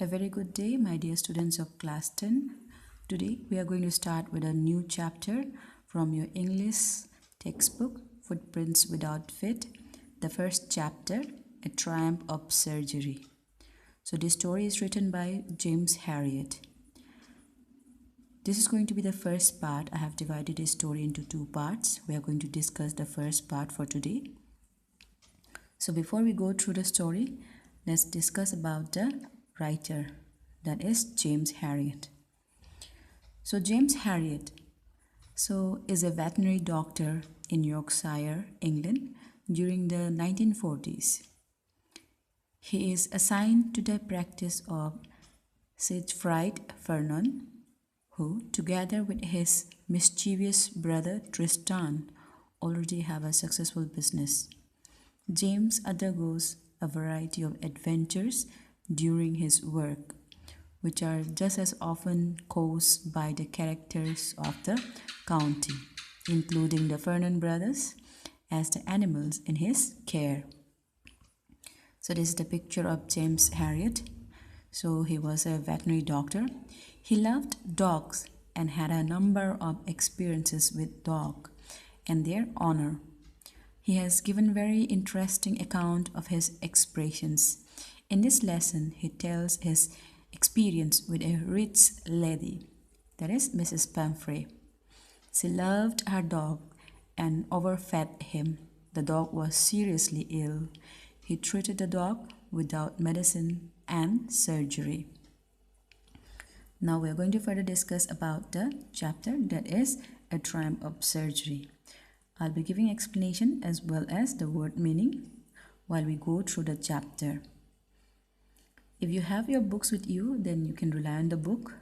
A very good day, my dear students of class 10. Today we are going to start with a new chapter from your English textbook, Footprints Without Feet. The first chapter, A Triumph of Surgery. So this story is written by James Herriot. This is going to be the first part. I have divided this story into two parts. We are going to discuss the first part for today. So before we go through the story, let's discuss about the writer, that is James Herriot. So James Herriot is a veterinary doctor in Yorkshire, England during the 1940s. He is assigned to the practice of Siegfried Vernon, who, together with his mischievous brother Tristan, already have a successful business. James undergoes a variety of adventures during his work, which are just as often caused by the characters of the county, including the Vernon brothers, as the animals in his care. So this is the picture of James Herriot. So he was a veterinary doctor. He loved dogs and had a number of experiences with dogs and their owner. He has given very interesting account of his expressions. In this lesson, he tells his experience with a rich lady, that is Mrs. Pumphrey. She loved her dog and overfed him. The dog was seriously ill. He treated the dog without medicine and surgery. Now we are going to further discuss about the chapter that is A Triumph of Surgery. I'll be giving explanation as well as the word meaning while we go through the chapter. If you have your books with you, then you can rely on the book.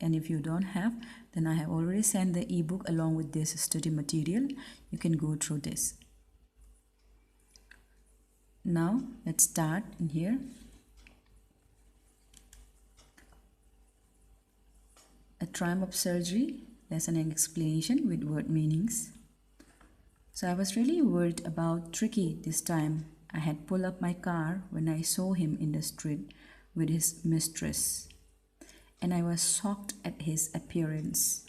And if you don't have, then I have already sent the ebook along with this study material. You can go through this. Now, let's start in here. A Triumph of Surgery, lesson and explanation with word meanings. So I was really worried about Tricky this time. I had pulled up my car when I saw him in the street with his mistress, and I was shocked at his appearance.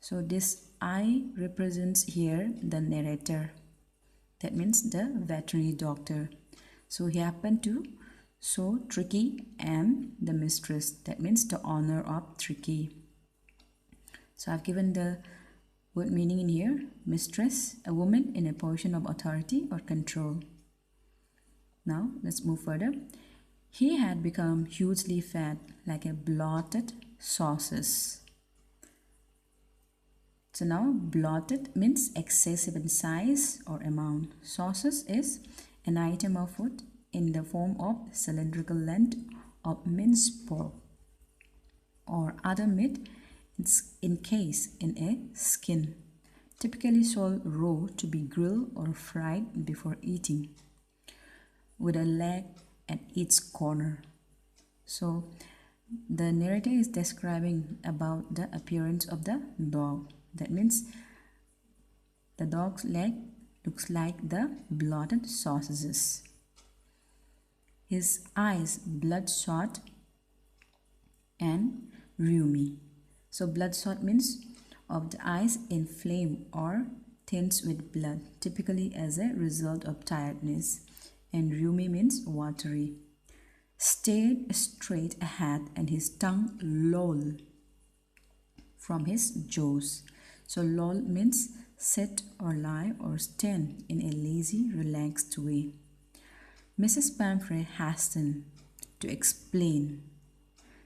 So this I represents here the narrator. That means the veterinary doctor. So he happened to show Tricky and the mistress. That means the owner of Tricky. So I've given the word meaning in here. Mistress, a woman in a position of authority or control. Now let's move further. He had become hugely fat, like a bloated sausage. So now bloated means excessive in size or amount. Sausage is an item of food in the form of cylindrical length of minced pork or other meat encased in a skin, typically sold raw to be grilled or fried before eating, with a leg at each corner. So the narrator is describing about the appearance of the dog. That means the dog's leg looks like the bloated sausages. His eyes bloodshot and rheumy. So bloodshot means of the eyes inflamed or tinged with blood, typically as a result of tiredness. And rheumy means watery. Stared straight ahead and his tongue lolled from his jaws. So loll means sit or lie or stand in a lazy, relaxed way. Mrs. Pumphrey hastened to explain.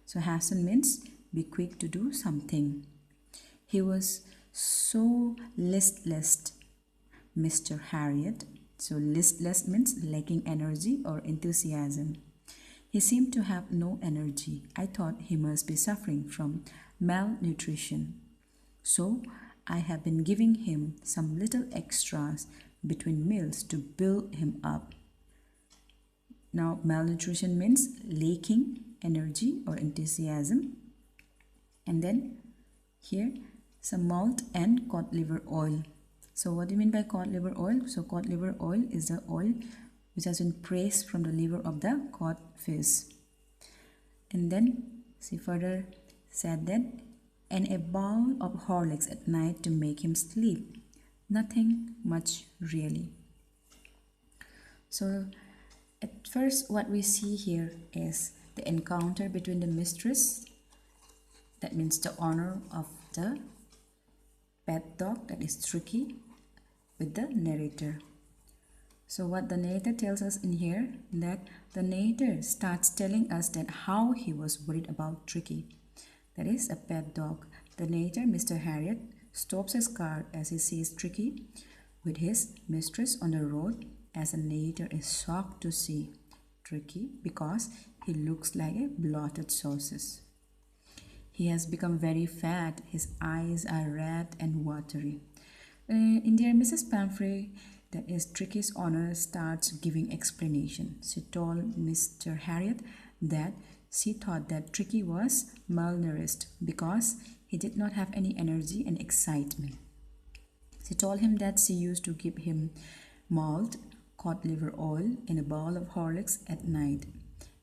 So hasten means be quick to do something. He was so listless, Mr. Herriot. So listless means lacking energy or enthusiasm. He seemed to have no energy. I thought he must be suffering from malnutrition. So I have been giving him some little extras between meals to build him up. Now malnutrition means lacking energy or enthusiasm. And then here some malt and cod liver oil. So what do you mean by cod liver oil? So cod liver oil is the oil which has been pressed from the liver of the cod fish. And then she further said that, and a bowl of Horlicks at night to make him sleep. Nothing much really. So at first what we see here is the encounter between the mistress, that means the owner of the pet dog, that is Tricky, with the narrator. So what the narrator tells us in here, that the narrator starts telling us that how he was worried about Tricky, that is a pet dog. The narrator, Mr. Harriet, stops his car as he sees Tricky with his mistress on the road, as the narrator is shocked to see Tricky because he looks like a bloated sausage. He has become very fat, his eyes are red and watery. In Dear Mrs. Pamphray, that is Tricky's owner, starts giving explanation. She told Mr. Harriet that she thought that Tricky was malnourished because he did not have any energy and excitement. She told him that she used to give him malt, cod liver oil, and a bowl of Horlicks at night,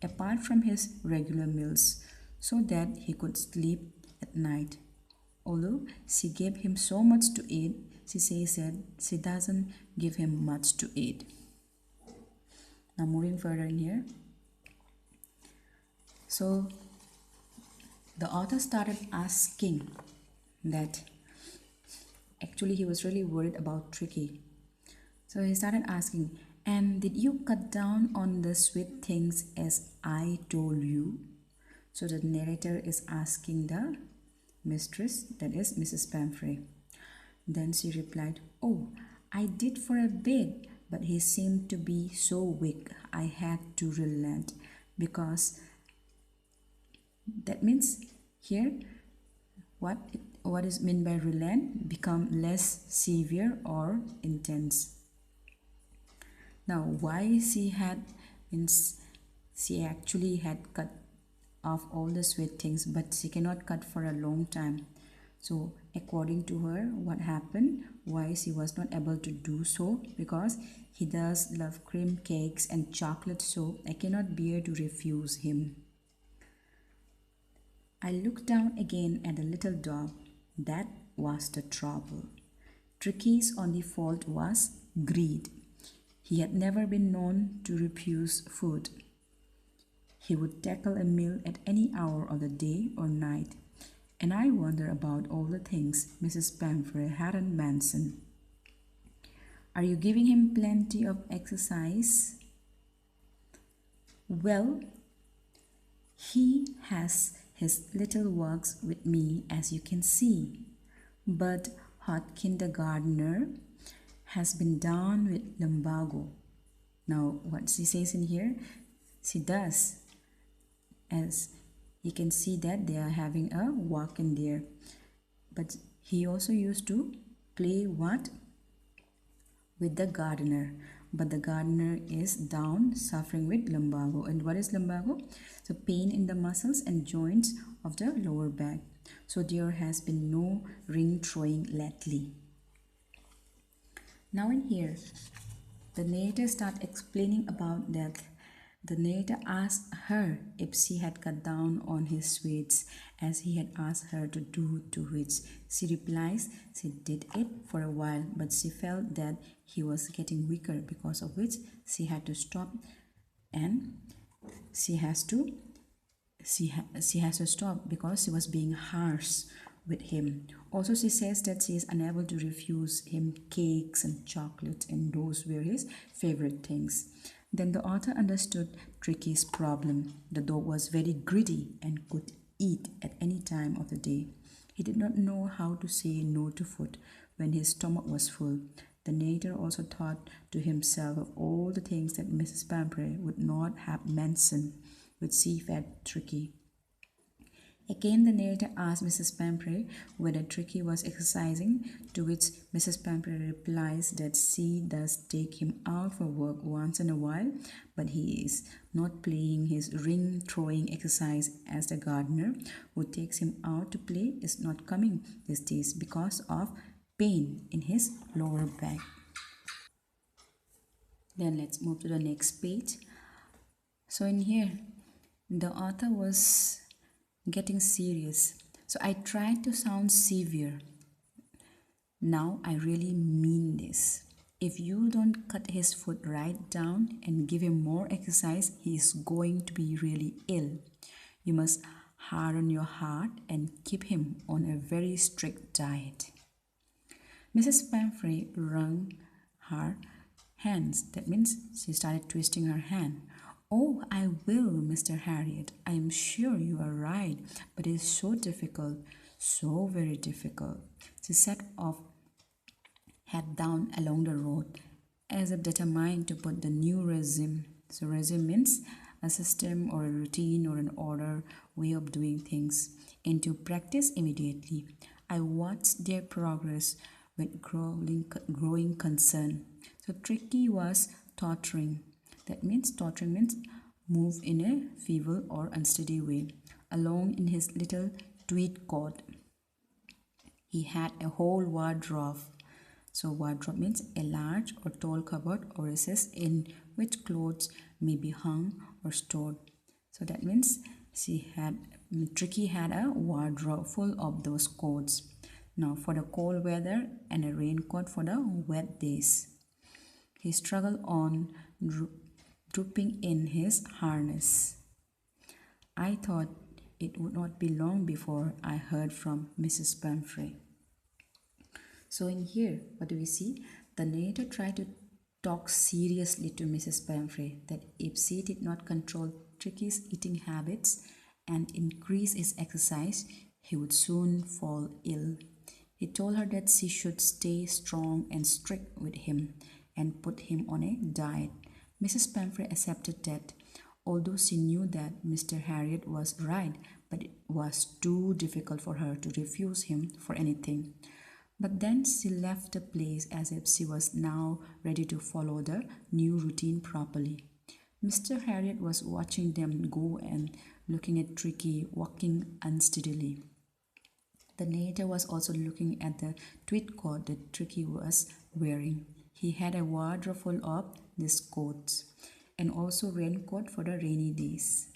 apart from his regular meals, so that he could sleep at night. Although she gave him so much to eat, she says that she doesn't give him much to eat. Now moving further in here. So the author started asking that actually he was really worried about Tricky. So he started asking, and did you cut down on the sweet things as I told you? So the narrator is asking the mistress, that is Mrs. Pamphray. Then she replied, oh, I did for a bit, but he seemed to be so weak I had to relent, because that means here what is meant by relent, become less severe or intense. Now why she had means she actually had cut off all the sweet things, but she cannot cut for a long time. So according to her, what happened, why she was not able to do so, because he does love cream cakes and chocolate, so I cannot bear to refuse him. I looked down again at the little dog. That was the trouble. Tricky's only fault was greed. He had never been known to refuse food. He would tackle a meal at any hour of the day or night, and I wonder about all the things Mrs. Pamphray hadn't mentioned. Are you giving him plenty of exercise? Well, he has his little works with me, as you can see, but hot kindergartner has been down with lumbago. Now what she says in here, she does, as you can see that they are having a walk in there, but he also used to play what with the gardener, but the gardener is down suffering with lumbago. And what is lumbago? So pain in the muscles and joints of the lower back. So there has been no ring throwing lately. Now in here the narrator starts explaining about that. The narrator asked her if she had cut down on his sweets as he had asked her to do, to which she replies she did it for a while, but she felt that he was getting weaker, because of which she had to stop, and she has to stop because she was being harsh with him. Also she says that she is unable to refuse him cakes and chocolate, and those were his favorite things. Then the author understood Tricky's problem. The dog was very greedy and could eat at any time of the day. He did not know how to say no to food when his stomach was full. The narrator also thought to himself of all the things that Mrs. Pamphray would not have mentioned which she fed Tricky. Again the narrator asked Mrs. Pamphray whether Tricky was exercising, to which Mrs. Pamphray replies that she does take him out for work once in a while, but he is not playing his ring-throwing exercise, as the gardener who takes him out to play is not coming these days because of pain in his lower back. Then let's move to the next page. So in here The author was getting serious, so I tried to sound severe. Now I really mean this. If you don't cut his foot right down and give him more exercise, he is going to be really ill. You must harden your heart and keep him on a very strict diet. Mrs. Pamphray wrung her hands. That means she started twisting her hand. Oh, I will, Mr. Harriet. I am sure you are right, but it is so difficult, so very difficult. She set off head down along the road as if determined to put the new regime. So regime means a system or a routine or an order way of doing things into practice immediately. I watched their progress with growing concern. So Tricky was tottering. Tottering means move in a feeble or unsteady way along in his little tweed coat. He had a whole wardrobe. So wardrobe means a large or tall cupboard or recess in which clothes may be hung or stored. So that means Tricky had a wardrobe full of those coats. Now for the cold weather and a raincoat for the wet days. He struggled on, drooping in his harness. I thought it would not be long before I heard from Mrs. Pamphray. So in here, what do we see? The narrator tried to talk seriously to Mrs. Pamphray that if she did not control Tricky's eating habits and increase his exercise, he would soon fall ill. He told her that she should stay strong and strict with him and put him on a diet. Mrs. Pamphray accepted that, although she knew that Mr. Harriet was right, but it was too difficult for her to refuse him for anything. But then she left the place as if she was now ready to follow the new routine properly. Mr. Harriet was watching them go and looking at Tricky walking unsteadily. The narrator was also looking at the tweed coat that Tricky was wearing. He had a wardrobe full of these coats and also raincoat for the rainy days.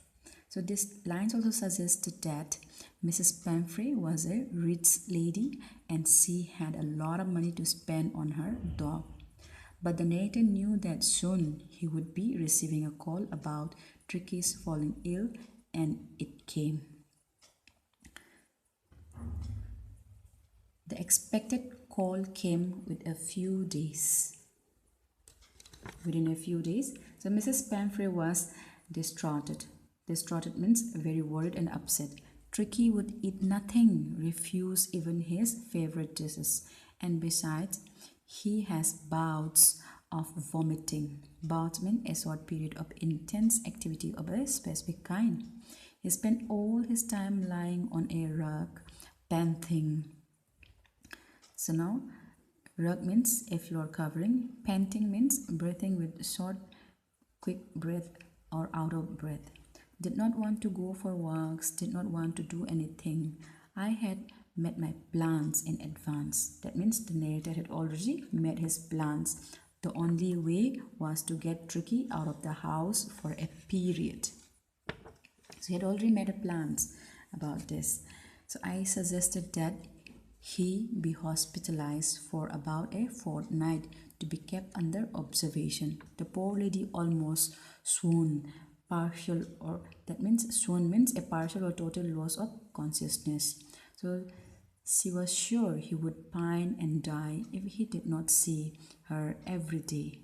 So these lines also suggested that Mrs. Pamphray was a rich lady and she had a lot of money to spend on her dog. But the narrator knew that soon he would be receiving a call about Tricky's falling ill, and it came. The expected call came within a few days. So Mrs. Pamphray was distraught. Distraught means very worried and upset. Tricky would eat nothing, refuse even his favorite dishes, and besides, he has bouts of vomiting. Bouts mean a short period of intense activity of a specific kind. He spent all his time lying on a rug, panting. So now, rug means a floor covering. Panting means breathing with short, quick breath or out of breath. Did not want to go for walks, did not want to do anything. I had made my plans in advance. That means the narrator had already made his plans. The only way was to get Tricky out of the house for a period. So he had already made plans about this. So I suggested that he be hospitalized for about a fortnight to be kept under observation. The poor lady almost swooned. Swoon means a partial or total loss of consciousness. So she was sure he would pine and die if he did not see her every day.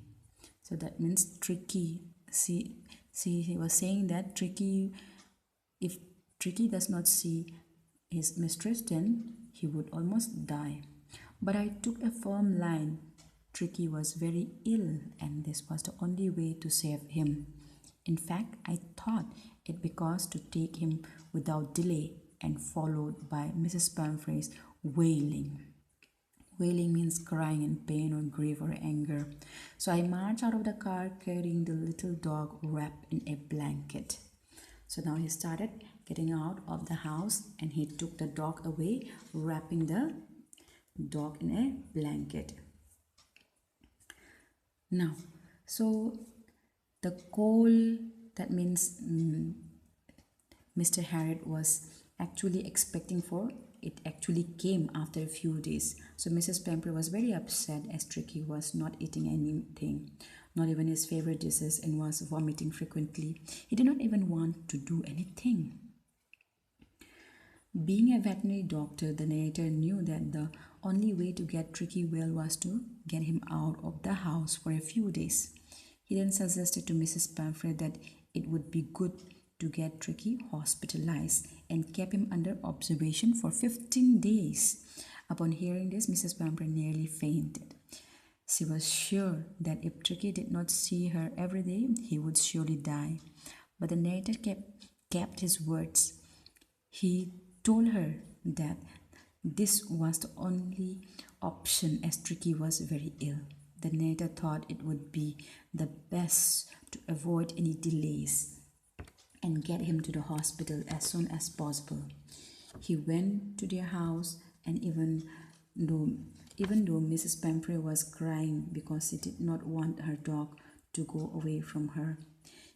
So that means Tricky. He was saying that if Tricky does not see his mistress, then he would almost die. But I took a firm line. Tricky was very ill, and this was the only way to save him. In fact, I thought it because to take him without delay, and followed by Mrs. Pamfrey's wailing. Wailing means crying in pain or grief or anger. So I marched out of the car carrying the little dog wrapped in a blanket. So now he started getting out of the house and he took the dog away, wrapping the dog in a blanket. Now, so the cold, that means Mr. Harriet was actually expecting for, it actually came after a few days. So Mrs. Pamper was very upset as Tricky was not eating anything, not even his favorite dishes, and was vomiting frequently. He did not even want to do anything. Being a veterinary doctor, the narrator knew that the only way to get Tricky well was to get him out of the house for a few days. He then suggested to Mrs. Pamphret that it would be good to get Tricky hospitalized and kept him under observation for 15 days. Upon hearing this, Mrs. Pamphret nearly fainted. She was sure that if Tricky did not see her every day, he would surely die. But the narrator kept his words. He told her that this was the only option as Tricky was very ill. The narrator thought it would be the best to avoid any delays and get him to the hospital as soon as possible. He went to their house, and even though Mrs. Pamphret was crying because she did not want her dog to go away from her,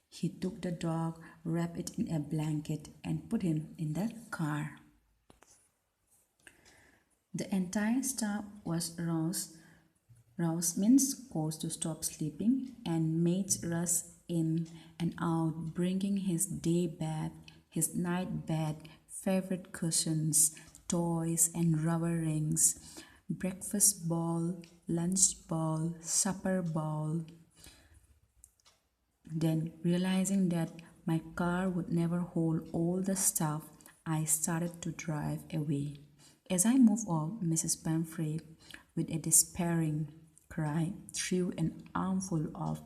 he took the dog, wrapped it in a blanket, and put him in the car. The entire staff was roused means caused to stop sleeping, and maids rushed in and out, bringing his day bath, his night bed, favorite cushions, toys, and rubber rings, breakfast ball, lunch ball, supper ball. Then, realizing that my car would never hold all the stuff, I started to drive away. As I moved off, Mrs. Pamphret, with a despairing cry, threw an armful of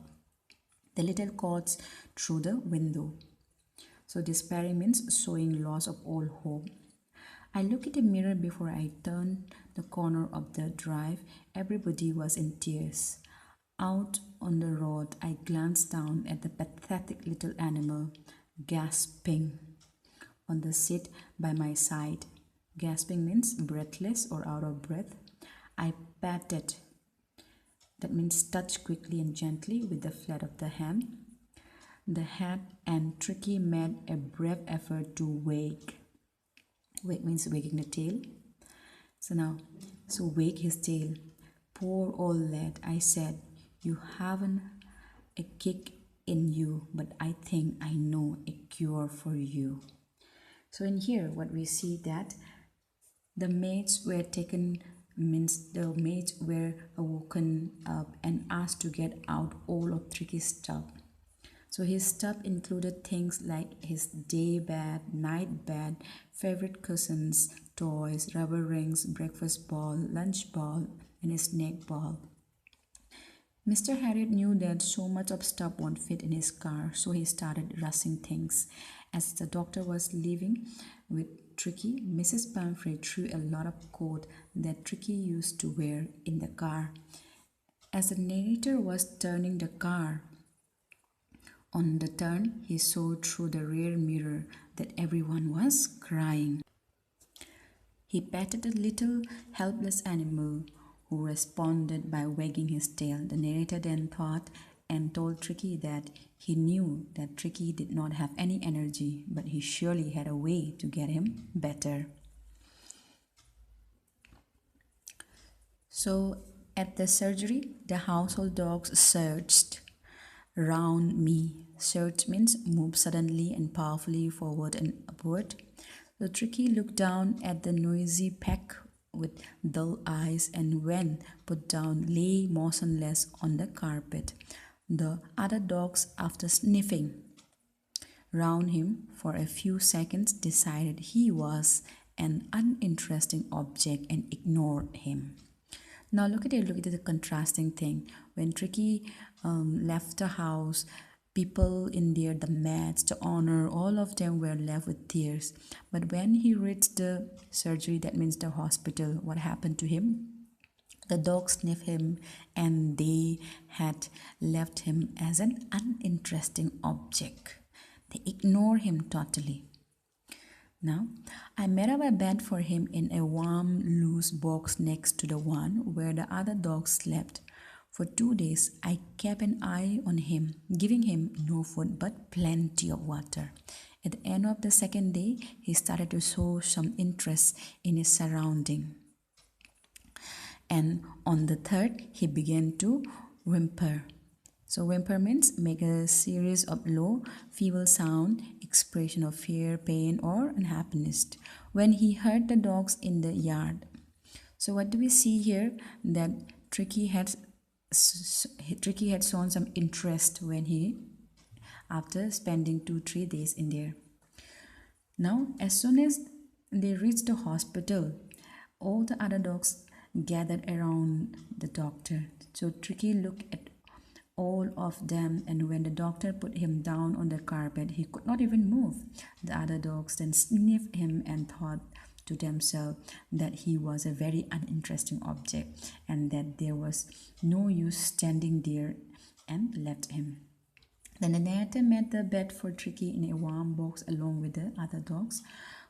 the little coats through the window. So despairing means showing loss of all hope. I looked at the mirror before I turned the corner of the drive. Everybody was in tears. Out on the road, I glanced down at the pathetic little animal, gasping on the seat by my side. Gasping means breathless or out of breath. I patted, that means touch quickly and gently with the flat of the hand the head, and Tricky made a brave effort to wake. Wake means wagging the tail. So wag his tail. Poor old lad, I said, you haven't a kick in you, but I think I know a cure for you. So in here, what we see that the maids were taken, means the maids were awoken up and asked to get out all of Tricky's stuff. So his stuff included things like his day bed, night bed, favorite cushions, toys, rubber rings, breakfast ball, lunch ball, and a snake ball. Mr. Harriet knew that so much of stuff won't fit in his car, so he started rushing things. As the doctor was leaving with Tricky, Mrs. Pamphret threw a lot of coat that Tricky used to wear in the car. As the narrator was turning the car, on the turn, he saw through the rear mirror that everyone was crying. He patted the little helpless animal, who responded by wagging his tail. The narrator then thought and told Tricky that he knew that Tricky did not have any energy, but he surely had a way to get him better. So at the surgery, the household dogs searched round me. Search means move suddenly and powerfully forward and upward. So Tricky looked down at the noisy pack with dull eyes, and when put down, lay motionless on the carpet. The other dogs, after sniffing round him for a few seconds, decided he was an uninteresting object and ignored him. Now look at the contrasting thing. When Tricky left the house, people in there, the maids, the owner, all of them were left with tears. But when he reached the surgery, that means the hospital, what happened to him? The dogs sniffed him, and they had left him as an uninteresting object. They ignored him totally. Now, I made up a bed for him in a warm, loose box next to the one where the other dogs slept. For 2 days, I kept an eye on him, giving him no food but plenty of water. At the end of the second day, he started to show some interest in his surrounding. And on the third, he began to whimper. So whimper means make a series of low, feeble sound, expression of fear, pain, or unhappiness when he heard the dogs in the yard. So what do we see here? That Tricky had shown some interest when he, after spending 2-3 days in there. Now, as soon as they reached the hospital, all the other dogs gathered around the doctor. So Tricky looked at all of them, and when the doctor put him down on the carpet, he could not even move. The other dogs then sniffed him and thought to themselves that he was a very uninteresting object and that there was no use standing there, and left him. Then the narrator made the bed for Tricky in a warm box along with the other dogs.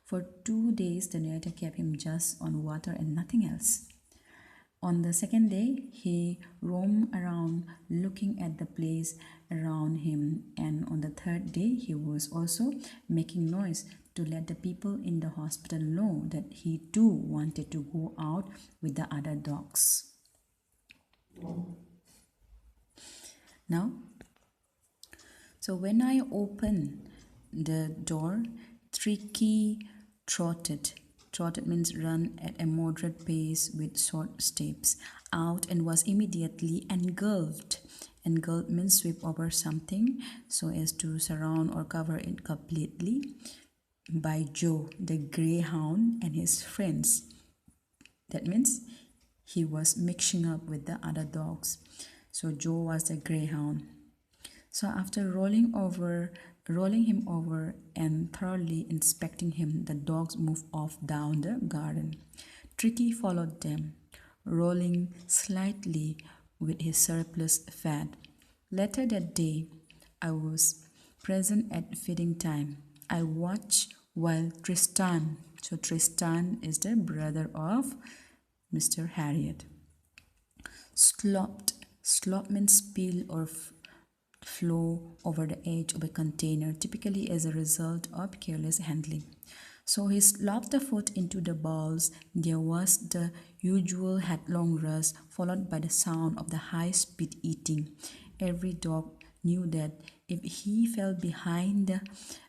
For 2 days, the narrator kept him just on water and nothing else. On the second day, he roamed around looking at the place around him, and on the third day, he was also making noise to let the people in the hospital know that he too wanted to go out with the other dogs. Now, so when I opened the door, Tricky trotted. Trotted means run at a moderate pace with short steps out and was immediately engulfed. Engulfed means sweep over something so as to surround or cover it completely, by Joe, the greyhound, and his friends. That means he was mixing up with the other dogs. So Joe was the greyhound. So after rolling him over and thoroughly inspecting him, the dogs moved off down the garden. Tricky followed them, rolling slightly with his surplus fat. Later that day, I was present at feeding time. I watched while Tristan, so Tristan is the brother of Mr. Harriet, slopped. Slop means spill or flow over the edge of a container, typically as a result of careless handling. So he slopped the food into the bowls. There was the usual headlong rush, followed by the sound of the high-speed eating. Every dog knew that if he fell behind the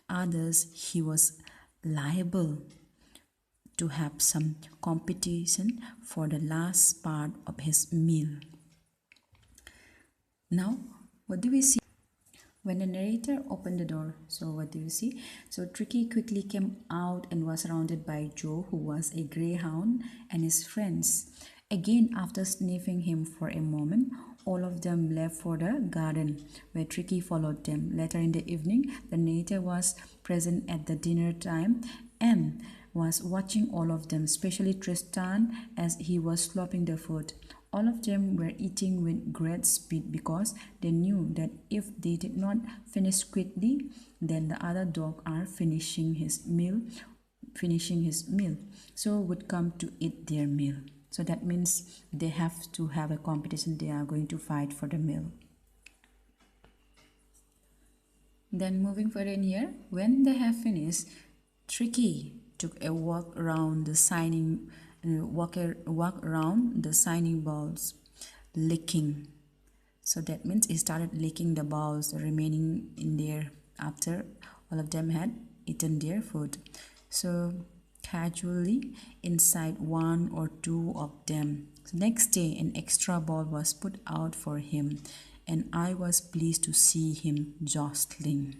others, he was liable to have some competition for the last part of his meal. Now, what do we see? When the narrator opened the door, so what do you see? So Tricky quickly came out and was surrounded by Joe, who was a greyhound, and his friends. Again, after sniffing him for a moment, all of them left for the garden, where Tricky followed them. Later in the evening, the narrator was present at the dinner time and was watching all of them, especially Tristan, as he was slopping the food. All of them were eating with great speed because they knew that if they did not finish quickly, then the other dog are finishing his meal, so would come to eat their meal. So that means they have to have a competition. They are going to fight for the meal. Then moving further in here, when they have finished, Tricky took a walk around the signing walk around the signing balls, licking. So that means he started licking the balls remaining in there after all of them had eaten their food. So casually inside one or two of them. So next day, an extra ball was put out for him, and I was pleased to see him jostling.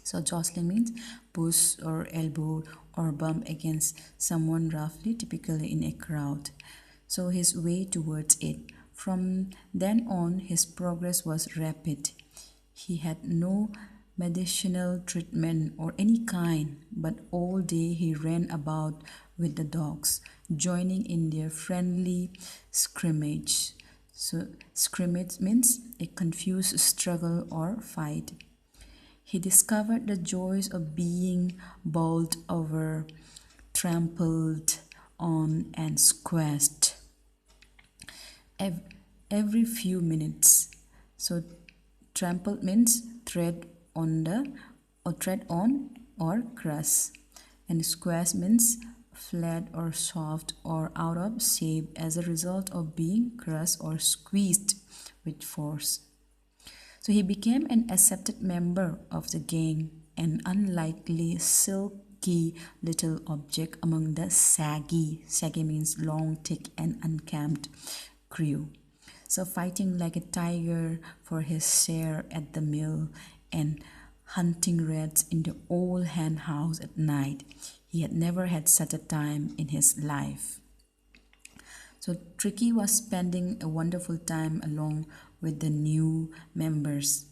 So jostling means push or elbow or bump against someone roughly, typically in a crowd. So his way towards it. From then on, his progress was rapid. He had no medicinal treatment or any kind, but all day he ran about with the dogs, joining in their friendly scrimmage. So scrimmage means a confused struggle or fight. He discovered the joys of being bowled over, trampled on, and squashed every few minutes. So trampled means tread on or crust, and squash means flat or soft or out of shape as a result of being crushed or squeezed with force. So he became an accepted member of the gang, an unlikely silky little object among the saggy means long, thick, and unkempt crew. So fighting like a tiger for his share at the mill and hunting rats in the old hen house at night. He had never had such a time in his life. So Tricky was spending a wonderful time along with the new members.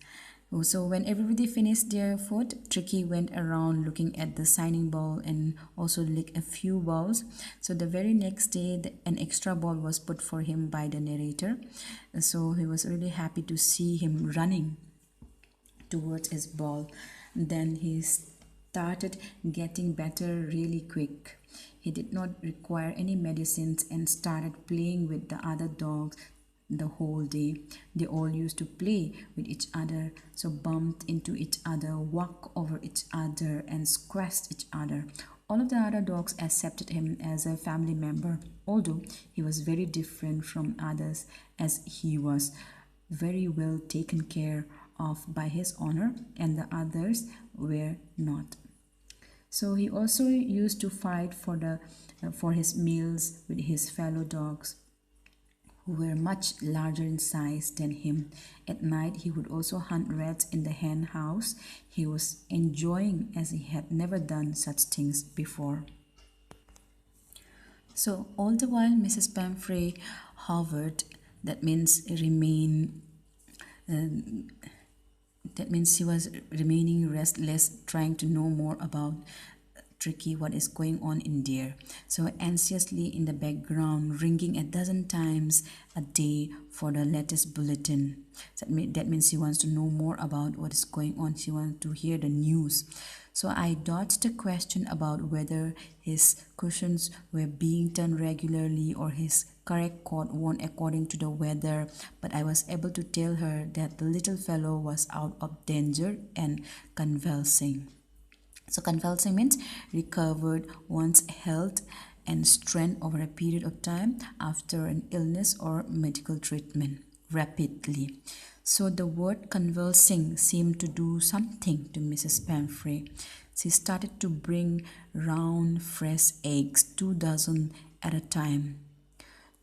So when everybody finished their food, Tricky went around looking at the signing ball and also licked a few balls. So the very next day, an extra ball was put for him by the narrator. So he was really happy to see him running towards his ball. Then he started getting better really quick. He did not require any medicines and started playing with the other dogs the whole day. They all used to play with each other, so bumped into each other, walked over each other, and squashed each other. All of the other dogs accepted him as a family member, although he was very different from others, as he was very well taken care of by his owner, and the others were not. So he also used to fight for his meals with his fellow dogs, who were much larger in size than him. At night, he would also hunt rats in the hen house. He was enjoying as he had never done such things before. So all the while, Mrs. Pamphray hovered, that means remain. That means she was remaining restless, trying to know more about Tricky, what is going on in there. So anxiously in the background, ringing a dozen times a day for the latest bulletin. That means she wants to know more about what is going on. She wants to hear the news. So I dodged the question about whether his cushions were being turned regularly or his correct coat worn according to the weather, but I was able to tell her that the little fellow was out of danger and convalescing. So convalescing means recovered one's health and strength over a period of time after an illness or medical treatment rapidly. So the word convalescing seemed to do something to Mrs. Pamphray. She started to bring round fresh eggs, 2 dozen at a time,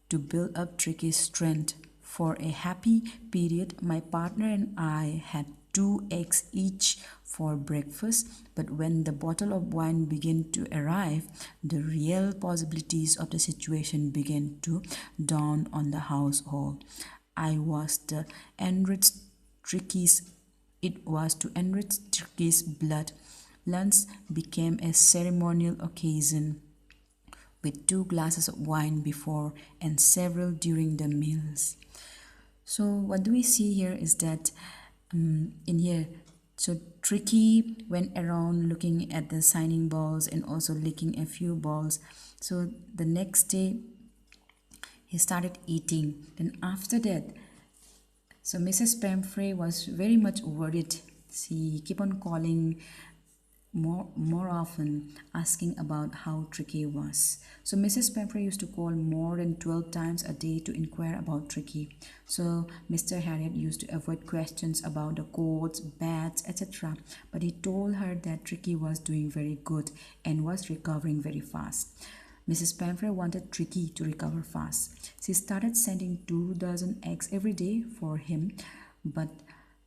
to build up Tricky's strength. For a happy period, my partner and I had 2 eggs each for breakfast, but when the bottle of wine began to arrive, the real possibilities of the situation began to dawn on the household. I was the enriched Tricky's It was to enrich Tricky's blood. Lunch became a ceremonial occasion, with 2 glasses of wine before and several during the meals. So what do we see here is that in here, so Tricky went around looking at the signing balls and also licking a few balls. So the next day he started eating. Then after that, so Mrs. Pamphray was very much worried. She kept on calling more often, asking about how Tricky was. So Mrs. Pamphray used to call more than 12 times a day to inquire about Tricky. So Mr. Harriet used to avoid questions about the coats, bats, etc. But he told her that Tricky was doing very good and was recovering very fast. Mrs. Pamphray wanted Tricky to recover fast. She started sending 2 dozen eggs every day for him, but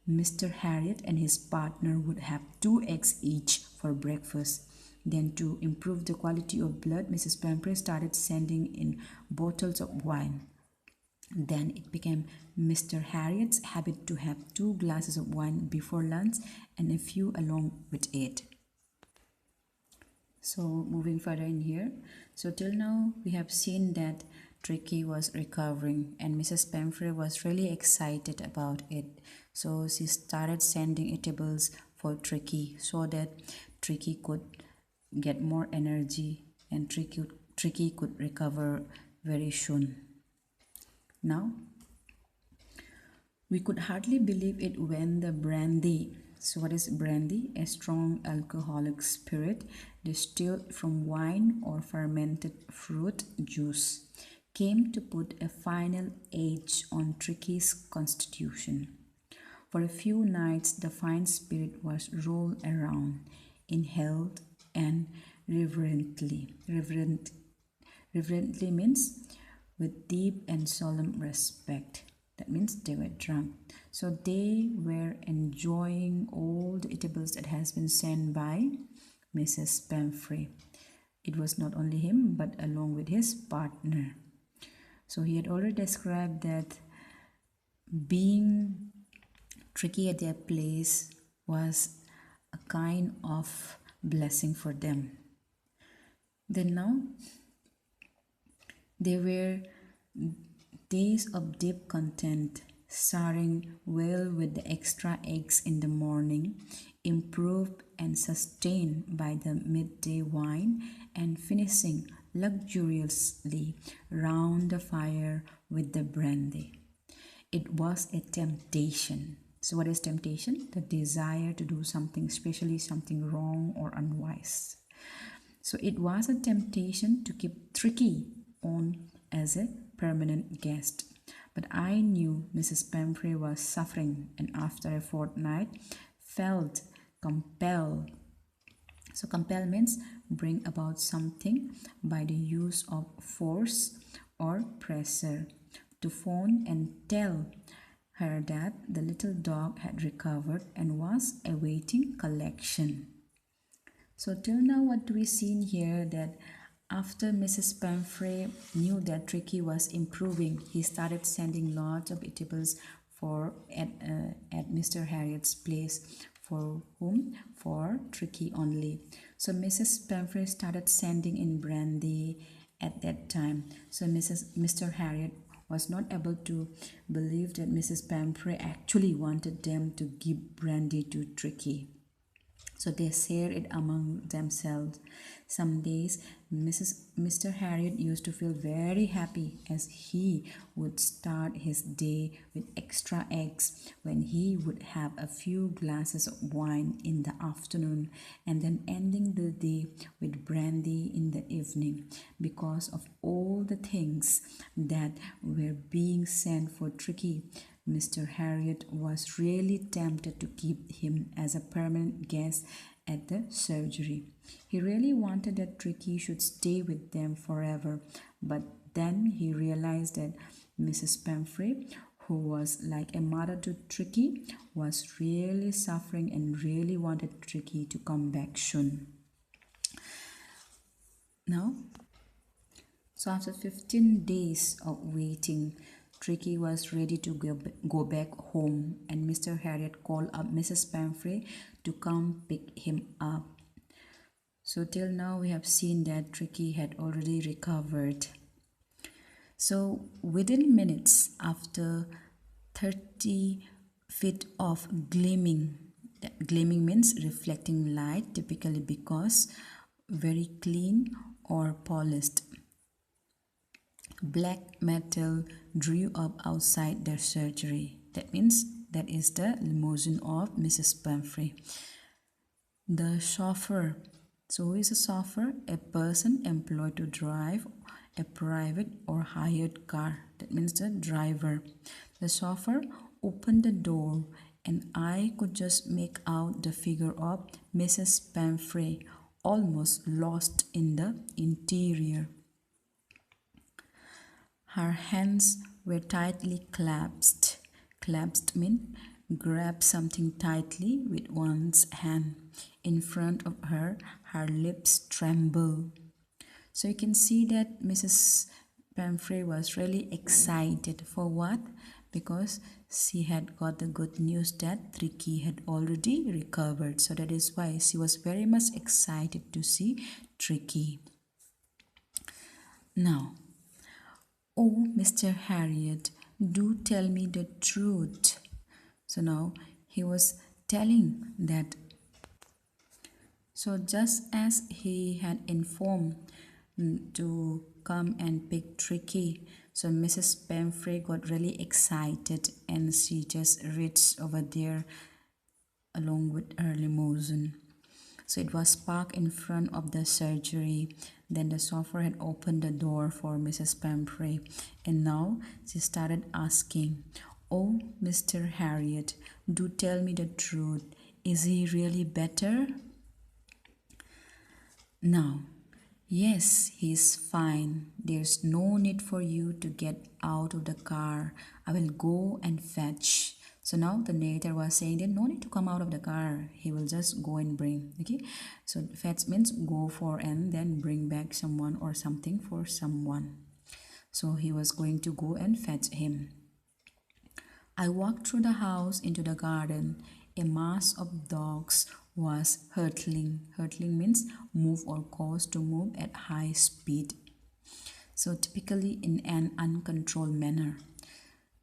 Mr. Harriet and his partner would have 2 eggs each for breakfast. Then, to improve the quality of blood, Mrs. Pamphray started sending in bottles of wine. Then it became Mr. Harriet's habit to have 2 glasses of wine before lunch and a few along with it. So moving further in here, so till now we have seen that Tricky was recovering and Mrs. Pamphray was really excited about it. So she started sending eatables for Tricky so that Tricky could get more energy and Tricky could recover very soon. Now, we could hardly believe it when the brandy, So what is brandy? A strong alcoholic spirit distilled from wine or fermented fruit juice came to put a final edge on Tricky's constitution. For a few nights the fine spirit was rolled around, inhaled and reverently means with deep and solemn respect. That means they were drunk. So they were enjoying all the eatables that has been sent by Mrs. Pamphray. It was not only him but along with his partner. So he had already described that being Tricky at their place was a kind of blessing for them. Then now they were days of deep content, starting well with the extra eggs in the morning, improved and sustained by the midday wine, and finishing luxuriously round the fire with the brandy. It was a temptation. So what is temptation? The desire to do something, especially something wrong or unwise. So it was a temptation to keep Tricky on as a permanent guest. But I knew Mrs. Pamphray was suffering and after a fortnight felt compelled. So compel means bring about something by the use of force or pressure, to phone and tell her that the little dog had recovered and was awaiting collection. So till now what do we see in here, that after Mrs. Pamphray knew that Tricky was improving, he started sending lots of eatables at Mr. Harriot's place. For whom? For Tricky only. So Mrs. Pamphray started sending in brandy at that time. So Mr. Harriot was not able to believe that Mrs. Pamphray actually wanted them to give brandy to Tricky. So they shared it among themselves. Some days Mr. Harriot used to feel very happy as he would start his day with extra eggs, when he would have a few glasses of wine in the afternoon and then ending the day with brandy in the evening. Because of all the things that were being sent for Tricky, Mr. Harriot was really tempted to keep him as a permanent guest at the surgery. He really wanted that Tricky should stay with them forever, but then he realized that Mrs. Pamphray, who was like a mother to Tricky, was really suffering and really wanted Tricky to come back soon. Now, so after 15 days of waiting, Tricky was ready to go back home, and Mr. Harriot called up Mrs. Pamphray to come pick him up. So till now we have seen that Tricky had already recovered. So within minutes, after 30 feet of gleaming means reflecting light, typically because very clean or polished black metal drew up outside their surgery. That means that is the limousine of Mrs. Pamphray. The chauffeur. So who is a chauffeur? A person employed to drive a private or hired car. That means the driver. The chauffeur opened the door and I could just make out the figure of Mrs. Pamphray, almost lost in the interior. Her hands were tightly clasped. Clasped means grab something tightly with one's hand. In front of her, her lips trembled. So you can see that Mrs. Pamphray was really excited. For what? Because she had got the good news that Tricky had already recovered. So that is why she was very much excited to see Tricky. Now, "Oh, Mr. Harriot, do tell me the truth." So now he was telling that. So just as he had informed to come and pick Tricky, so Mrs. Pamphray got really excited and she just reached over there along with her limousine. So it was parked in front of the surgery. Then the chauffeur had opened the door for Mrs. Pamphray, and now she started asking, "Oh, Mr. Harriet, do tell me the truth. Is he really better?" Now, "Yes, he's fine. There's no need for you to get out of the car. I will go and fetch." So now the narrator was saying that no need to come out of the car. He will just go and bring. Okay. So fetch means go for and then bring back someone or something for someone. So he was going to go and fetch him. I walked through the house into the garden. A mass of dogs was hurtling. Hurtling means move or cause to move at high speed. So typically in an uncontrolled manner.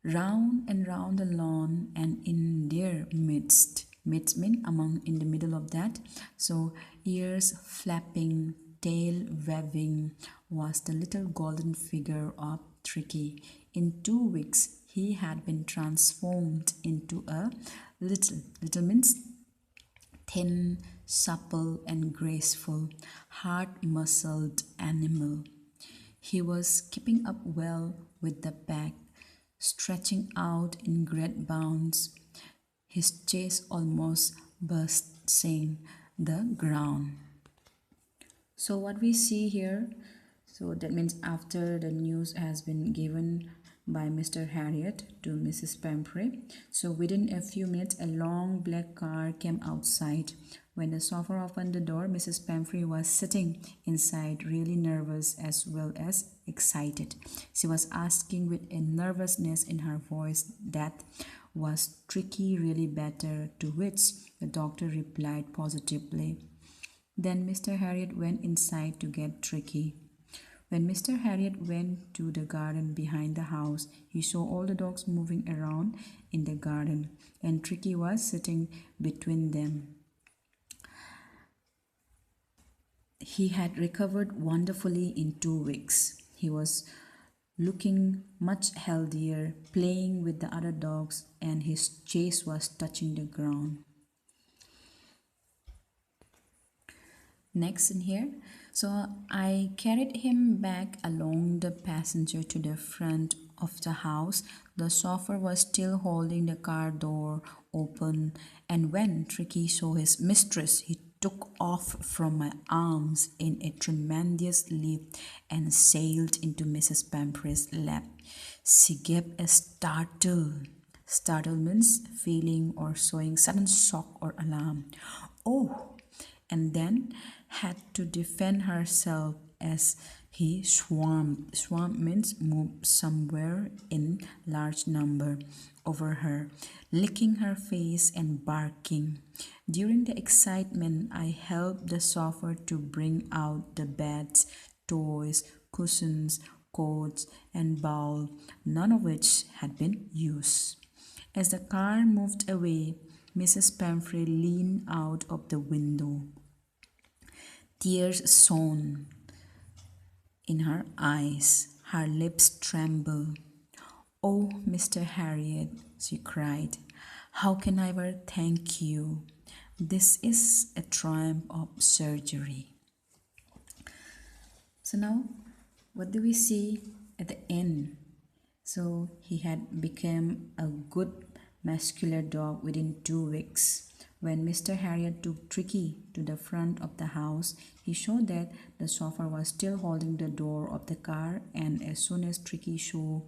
Round and round the lawn and in their midst. Midst mean among in the middle of that. So ears flapping, tail waving was the little golden figure of Tricky. In 2 weeks he had been transformed into a little means thin, supple, and graceful, hard-muscled animal. He was keeping up well with the pack, stretching out in great bounds, his chest almost bursting the ground. So what we see here, so that means after the news has been given by Mr. Harriet to Mrs. Pamphray, so within a few minutes a long black car came outside. When the chauffeur opened the door, Mrs. Pamphray was sitting inside, really nervous as well as excited. She was asking with a nervousness in her voice that was Tricky really better, to which the doctor replied positively. Then Mr. Harriet went inside to get Tricky. When Mr. Harriet went to the garden behind the house, he saw all the dogs moving around in the garden, and Tricky was sitting between them. He had recovered wonderfully in 2 weeks. He was looking much healthier, playing with the other dogs, and his chest was touching the ground. Next in here, so I carried him back along the passenger to the front of the house. The chauffeur was still holding the car door open, and when Tricky saw his mistress, he took off from my arms in a tremendous leap and sailed into Mrs. Pampray's lap. She gave a startle. Startle means feeling or showing sudden shock or alarm. "Oh!" and then had to defend herself as he swarmed. Swarm means move somewhere in large number over her, licking her face and barking. During the excitement, I helped the chauffeur to bring out the beds, toys, cushions, coats, and bowl, none of which had been used. As the car moved away, Mrs. Pamphray leaned out of the window. Tears shone in her eyes. Her lips trembled. "Oh, Mr. Harriet," she cried, "how can I ever thank you? This is a triumph of surgery." So now, what do we see at the end? So he had become a good muscular dog within 2 weeks. When Mr. Harriet took Tricky to the front of the house, he showed that the chauffeur was still holding the door of the car, and as soon as Tricky saw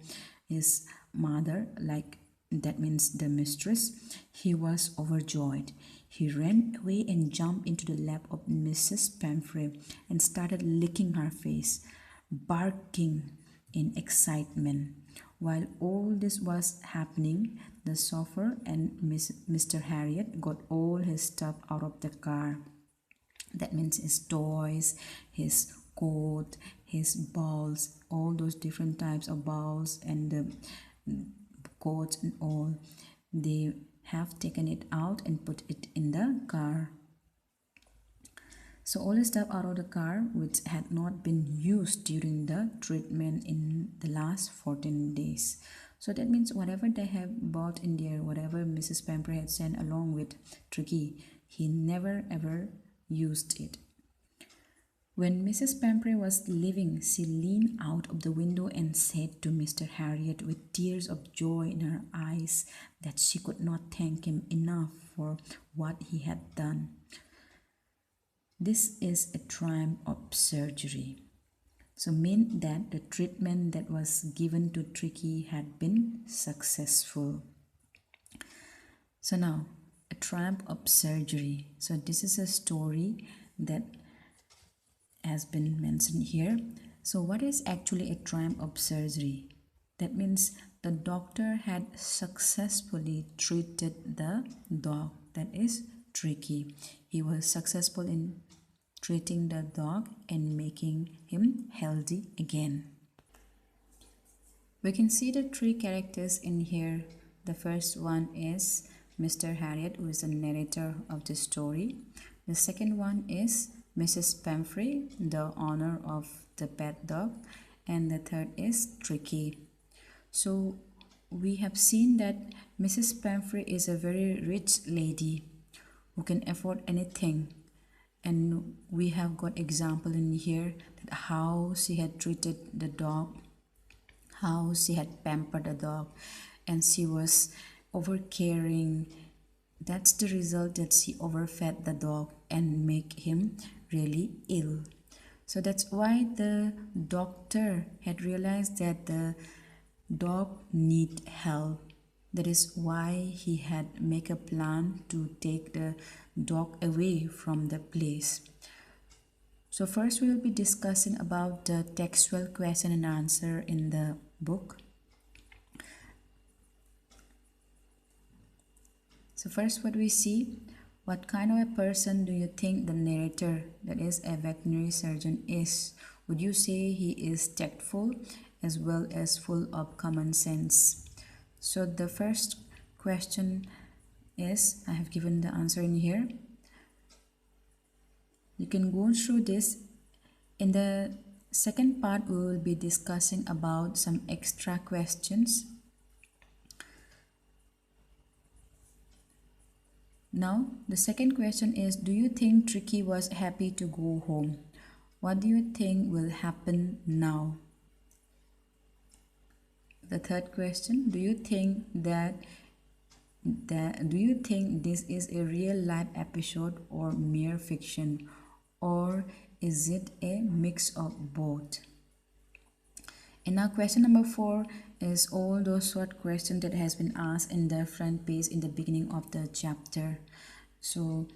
his mother, like that means the mistress, he was overjoyed. He ran away and jumped into the lap of Mrs. Pamphray and started licking her face, barking in excitement. While all this was happening, the chauffeur and Mr. Harriet got all his stuff out of the car. That means his toys, his coat, his balls, all those different types of balls and the coats and all. They have taken it out and put it in the car. So all the stuff out of the car which had not been used during the treatment in the last 14 days. So that means whatever they have bought in there, whatever Mrs. Pamphret had sent along with Tricky, he never ever used it. When Mrs. Pamphret was leaving, she leaned out of the window and said to Mr. Harriot with tears of joy in her eyes that she could not thank him enough for what he had done. This is a triumph of surgery. So meant that the treatment that was given to Tricky had been successful. So now, a triumph of surgery. So this is a story that has been mentioned here. So what is actually a triumph of surgery? That means the doctor had successfully treated the dog, that is Tricky. He was successful in treating the dog and making him healthy again. We can see the three characters in here. The first one is Mr. Harriot, who is the narrator of the story. The second one is Mrs. Pamphret, the owner of the pet dog. And the third is Tricky. So we have seen that Mrs. Pamphret is a very rich lady who can afford anything. And we have got example in here that how she had treated the dog, how she had pampered the dog, and she was over caring. That's the result, that she overfed the dog and make him really ill. So that's why the doctor had realized that the dog need help. That is why he had make a plan to take the dog away from the place. So first we will be discussing about the textual question and answer in the book. So first what we see, what kind of a person do you think the narrator, that is a veterinary surgeon, is? Would you say he is tactful as well as full of common sense? So the first question is, I have given the answer in here. You can go through this. In the second part, we will be discussing about some extra questions. Now, the second question is, do you think Tricky was happy to go home? What do you think will happen now? The third question, do you think this is a real life episode or mere fiction, or is it a mix of both? And now question number 4 is all those short questions that has been asked in the front page in the beginning of the chapter. So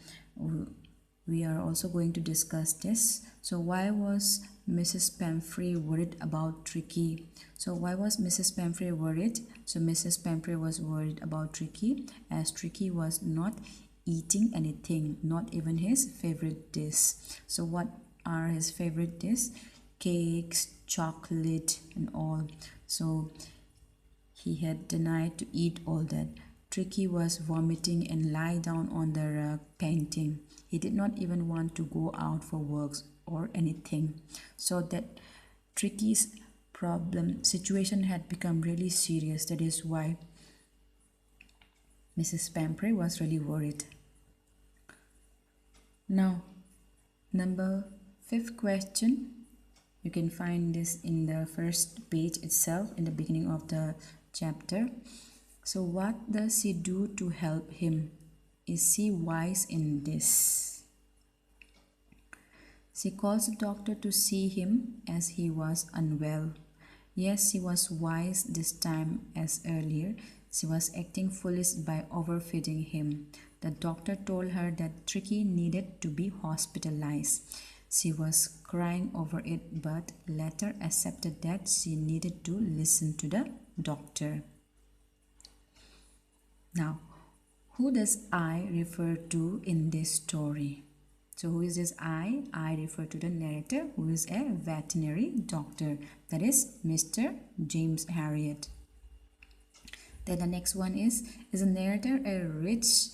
we are also going to discuss this. So why was Mrs. Pamphret worried about Tricky? So why was Mrs. Pamphret worried? So Mrs. Pamphret was worried about Tricky as Tricky was not eating anything, not even his favorite dish. So what are his favorite dish? Cakes, chocolate and all. So he had denied to eat all that. Tricky was vomiting and lie down on the rug painting. He did not even want to go out for works or anything. So that Tricky's situation had become really serious. That is why Mrs. Pamphret was really worried. Now, number 5th question. You can find this in the first page itself in the beginning of the chapter. So what does she do to help him? Is she wise in this? She calls the doctor to see him as he was unwell. Yes, she was wise this time as earlier. She was acting foolish by overfeeding him. The doctor told her that Tricky needed to be hospitalized. She was crying over it, but later accepted that she needed to listen to the doctor. Now, who does I refer to in this story? So who is this I? I refer to the narrator, who is a veterinary doctor. That is Mr. James Harriot. Then the next one is the narrator a rich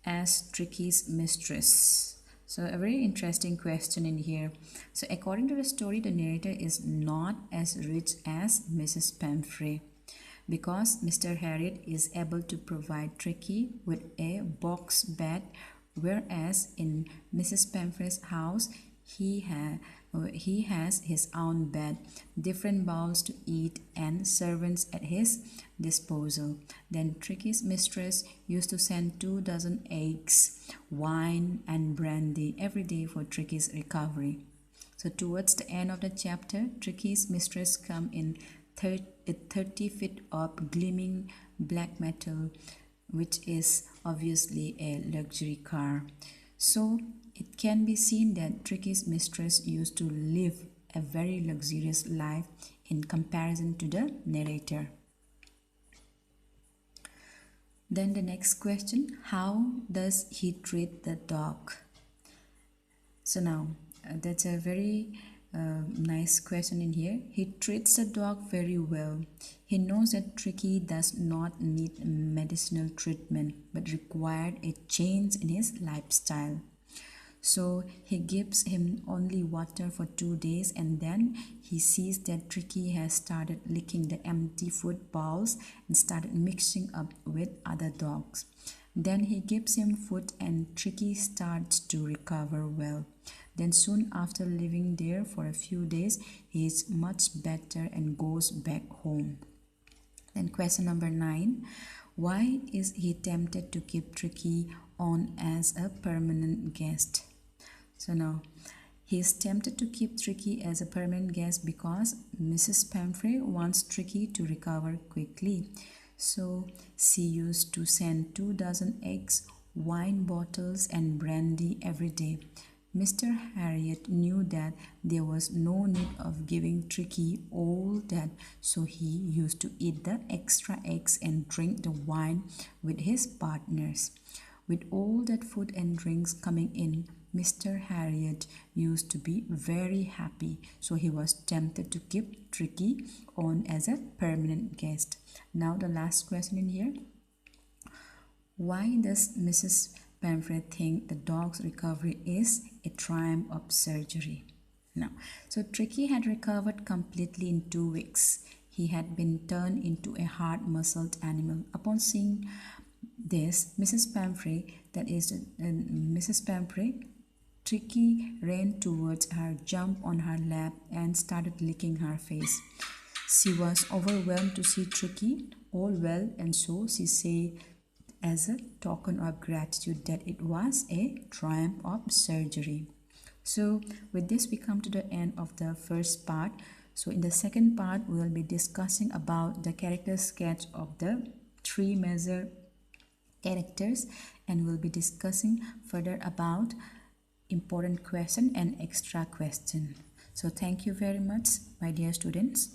as Tricky's mistress? So a very interesting question in here. So according to the story, the narrator is not as rich as Mrs. Pamphret. because Mr. Harriet is able to provide Tricky with a box bed, whereas in Mrs. Pamphret's house he has his own bed, different bowls to eat, and servants at his disposal. Then Tricky's mistress used to send 2 dozen eggs, wine, and brandy every day for Tricky's recovery. So towards the end of the chapter, Tricky's mistress come in 30 feet of gleaming black metal, which is obviously a luxury car. So it can be seen that Tricky's mistress used to live a very luxurious life in comparison to the narrator. Then the next question, how does he treat the dog? So now, that's a very nice question in here. He treats the dog very well. He knows that Tricky does not need medicinal treatment but required a change in his lifestyle. So he gives him only water for 2 days, and then he sees that Tricky has started licking the empty food bowls and started mixing up with other dogs. Then he gives him food and Tricky starts to recover well. Then soon after living there for a few days, he is much better and goes back home. Then question number 9. Why is he tempted to keep Tricky on as a permanent guest? So now, he is tempted to keep Tricky as a permanent guest because Mrs. Pamphret wants Tricky to recover quickly. So she used to send 2 dozen eggs, wine bottles, and brandy every day. Mr. Harriet knew that there was no need of giving Tricky all that, so he used to eat the extra eggs and drink the wine with his partners. With all that food and drinks coming in, Mr. Harriet used to be very happy, so he was tempted to keep Tricky on as a permanent guest. Now the last question in here. Why does Mrs. Pamphret think the dog's recovery is a triumph of surgery? Now, so Tricky had recovered completely in 2 weeks. He had been turned into a hard-muscled animal. Upon seeing this, Mrs. Pamphret, Tricky ran towards her, jumped on her lap, and started licking her face. She was overwhelmed to see Tricky all well, and so she said as a token of gratitude that it was a triumph of surgery. So with this we come to the end of the first part. So in the second part we will be discussing about the character sketch of the 3 major characters, and we'll be discussing further about important question and extra question. So thank you very much, my dear students.